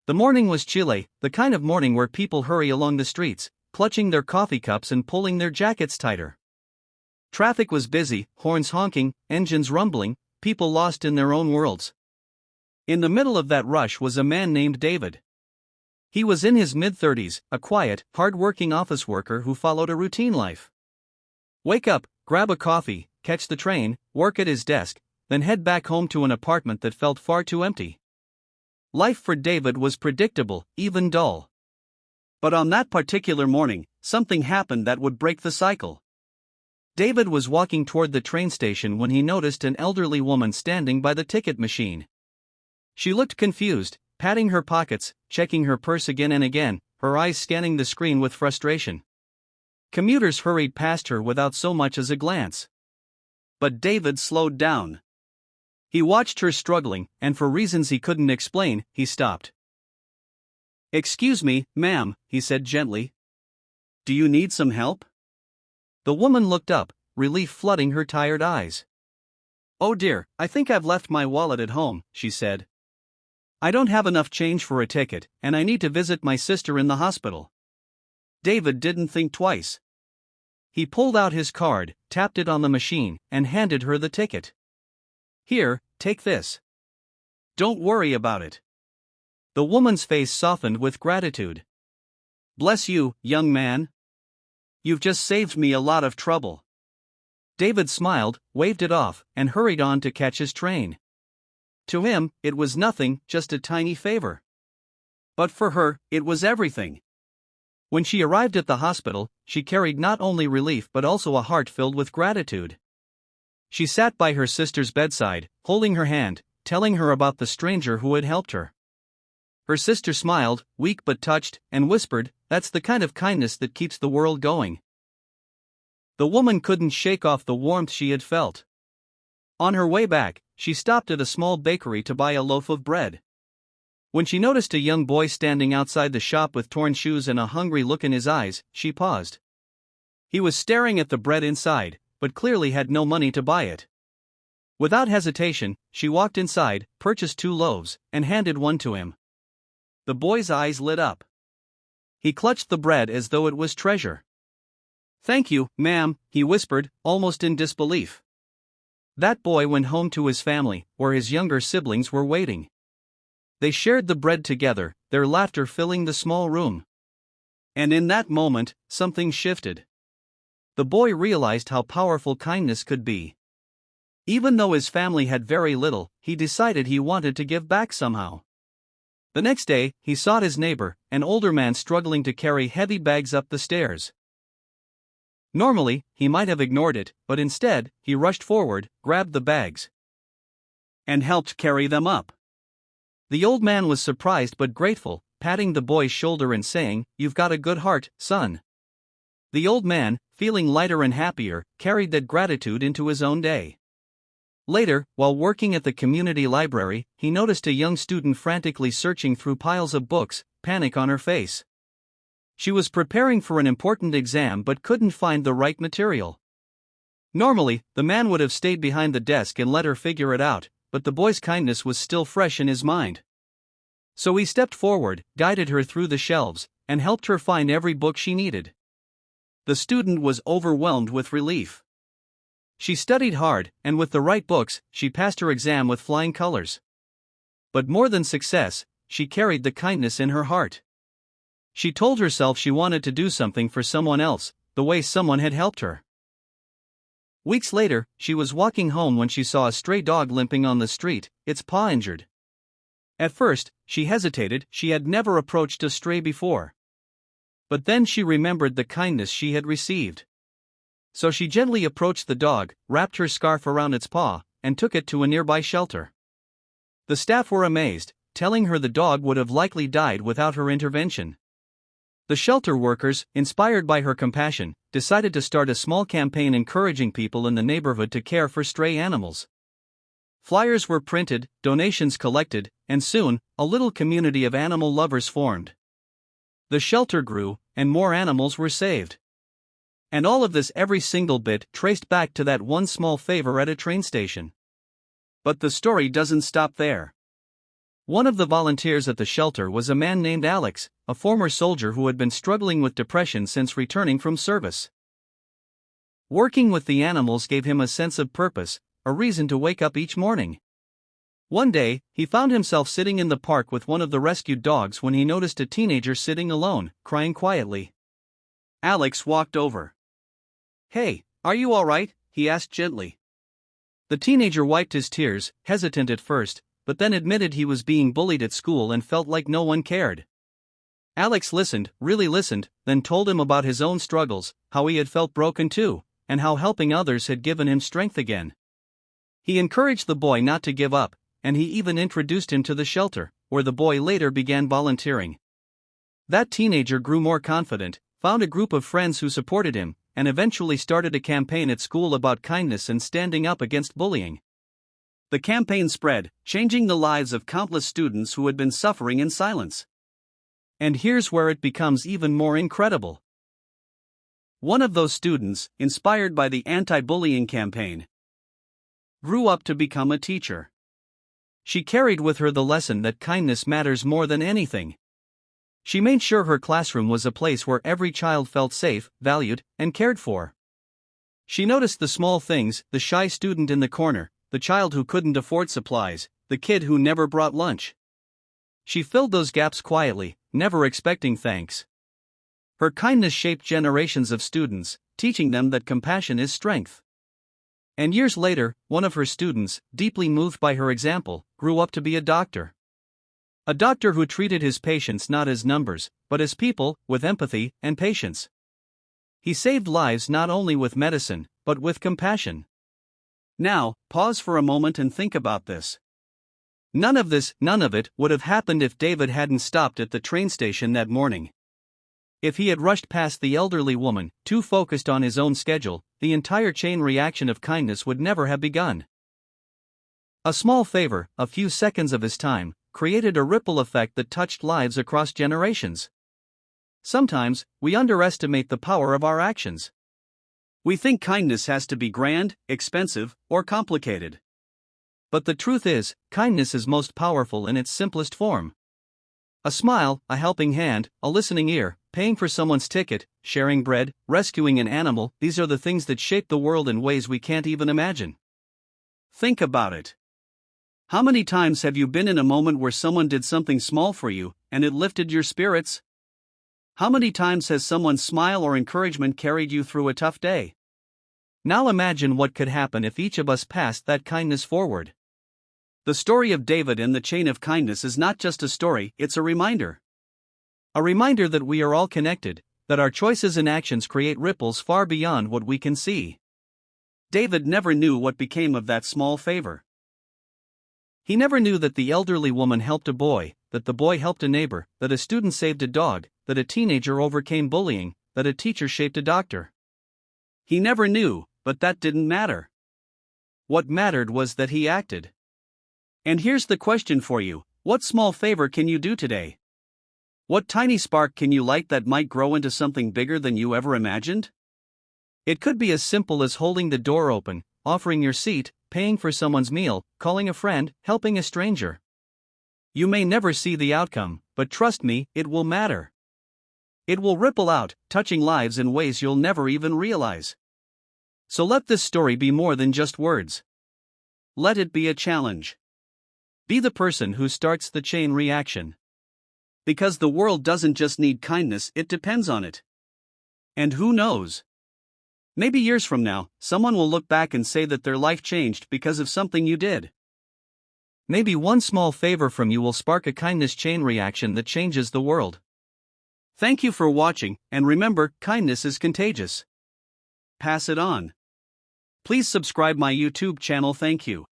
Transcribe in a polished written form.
The morning was chilly, the kind of morning where people hurry along the streets, clutching their coffee cups and pulling their jackets tighter. Traffic was busy, horns honking, engines rumbling, people lost in their own worlds. In the middle of that rush was a man named David. He was in his mid-30s, a quiet, hard-working office worker who followed a routine life. Wake up, grab a coffee, catch the train, work at his desk, then head back home to an apartment that felt far too empty. Life for David was predictable, even dull. But on that particular morning, something happened that would break the cycle. David was walking toward the train station when he noticed an elderly woman standing by the ticket machine. She looked confused, patting her pockets, checking her purse again and again, her eyes scanning the screen with frustration. Commuters hurried past her without so much as a glance. But David slowed down. He watched her struggling, and for reasons he couldn't explain, he stopped. "Excuse me, ma'am," he said gently. "Do you need some help?" The woman looked up, relief flooding her tired eyes. "Oh dear, I think I've left my wallet at home," she said. "I don't have enough change for a ticket, and I need to visit my sister in the hospital." David didn't think twice. He pulled out his card, tapped it on the machine, and handed her the ticket. "Here, take this. Don't worry about it." The woman's face softened with gratitude. "Bless you, young man. You've just saved me a lot of trouble." David smiled, waved it off, and hurried on to catch his train. To him, it was nothing, just a tiny favor. But for her, it was everything. When she arrived at the hospital, she carried not only relief but also a heart filled with gratitude. She sat by her sister's bedside, holding her hand, telling her about the stranger who had helped her. Her sister smiled, weak but touched, and whispered, "That's the kind of kindness that keeps the world going." The woman couldn't shake off the warmth she had felt. On her way back, she stopped at a small bakery to buy a loaf of bread. When she noticed a young boy standing outside the shop with torn shoes and a hungry look in his eyes, she paused. He was staring at the bread inside, but clearly had no money to buy it. Without hesitation, she walked inside, purchased 2 loaves, and handed one to him. The boy's eyes lit up. He clutched the bread as though it was treasure. "Thank you, ma'am," he whispered, almost in disbelief. That boy went home to his family, where his younger siblings were waiting. They shared the bread together, their laughter filling the small room. And in that moment, something shifted. The boy realized how powerful kindness could be. Even though his family had very little, he decided he wanted to give back somehow. The next day, he sought his neighbor, an older man struggling to carry heavy bags up the stairs. Normally, he might have ignored it, but instead, he rushed forward, grabbed the bags, and helped carry them up. The old man was surprised but grateful, patting the boy's shoulder and saying, "You've got a good heart, son." The old man, feeling lighter and happier, carried that gratitude into his own day. Later, while working at the community library, he noticed a young student frantically searching through piles of books, panic on her face. She was preparing for an important exam but couldn't find the right material. Normally, the man would have stayed behind the desk and let her figure it out, but the boy's kindness was still fresh in his mind. So he stepped forward, guided her through the shelves, and helped her find every book she needed. The student was overwhelmed with relief. She studied hard, and with the right books, she passed her exam with flying colors. But more than success, she carried the kindness in her heart. She told herself she wanted to do something for someone else, the way someone had helped her. Weeks later, she was walking home when she saw a stray dog limping on the street, its paw injured. At first, she hesitated, she had never approached a stray before. But then she remembered the kindness she had received. So she gently approached the dog, wrapped her scarf around its paw, and took it to a nearby shelter. The staff were amazed, telling her the dog would have likely died without her intervention. The shelter workers, inspired by her compassion, decided to start a small campaign encouraging people in the neighborhood to care for stray animals. Flyers were printed, donations collected, and soon, a little community of animal lovers formed. The shelter grew, and more animals were saved. And all of this, every single bit, traced back to that one small favor at a train station. But the story doesn't stop there. One of the volunteers at the shelter was a man named Alex, a former soldier who had been struggling with depression since returning from service. Working with the animals gave him a sense of purpose, a reason to wake up each morning. One day, he found himself sitting in the park with one of the rescued dogs when he noticed a teenager sitting alone, crying quietly. Alex walked over. "Hey, are you all right?" he asked gently. The teenager wiped his tears, hesitant at first, but then admitted he was being bullied at school and felt like no one cared. Alex listened, really listened, then told him about his own struggles, how he had felt broken too, and how helping others had given him strength again. He encouraged the boy not to give up, and he even introduced him to the shelter, where the boy later began volunteering. That teenager grew more confident, found a group of friends who supported him, and eventually started a campaign at school about kindness and standing up against bullying. The campaign spread, changing the lives of countless students who had been suffering in silence. And here's where it becomes even more incredible. One of those students, inspired by the anti-bullying campaign, grew up to become a teacher. She carried with her the lesson that kindness matters more than anything. She made sure her classroom was a place where every child felt safe, valued, and cared for. She noticed the small things: the shy student in the corner, the child who couldn't afford supplies, the kid who never brought lunch. She filled those gaps quietly, never expecting thanks. Her kindness shaped generations of students, teaching them that compassion is strength. And years later, one of her students, deeply moved by her example, grew up to be a doctor. A doctor who treated his patients not as numbers, but as people, with empathy and patience. He saved lives not only with medicine, but with compassion. Now, pause for a moment and think about this. None of it would have happened if David hadn't stopped at the train station that morning. If he had rushed past the elderly woman, too focused on his own schedule, the entire chain reaction of kindness would never have begun. A small favor, a few seconds of his time, created a ripple effect that touched lives across generations. Sometimes, we underestimate the power of our actions. We think kindness has to be grand, expensive, or complicated. But the truth is, kindness is most powerful in its simplest form. A smile, a helping hand, a listening ear, paying for someone's ticket, sharing bread, rescuing an animal, these are the things that shape the world in ways we can't even imagine. Think about it. How many times have you been in a moment where someone did something small for you, and it lifted your spirits? How many times has someone's smile or encouragement carried you through a tough day? Now imagine what could happen if each of us passed that kindness forward. The story of David and the chain of kindness is not just a story, it's a reminder. A reminder that we are all connected, that our choices and actions create ripples far beyond what we can see. David never knew what became of that small favor. He never knew that the elderly woman helped a boy, that the boy helped a neighbor, that a student saved a dog, that a teenager overcame bullying, that a teacher shaped a doctor. He never knew, but that didn't matter. What mattered was that he acted. And here's the question for you: what small favor can you do today? What tiny spark can you light that might grow into something bigger than you ever imagined? It could be as simple as holding the door open, offering your seat, paying for someone's meal, calling a friend, helping a stranger. You may never see the outcome, but trust me, it will matter. It will ripple out, touching lives in ways you'll never even realize. So let this story be more than just words. Let it be a challenge. Be the person who starts the chain reaction. Because the world doesn't just need kindness, it depends on it. And who knows? Maybe years from now, someone will look back and say that their life changed because of something you did. Maybe one small favor from you will spark a kindness chain reaction that changes the world. Thank you for watching, and remember, kindness is contagious. Pass it on. Please subscribe my YouTube channel. Thank you.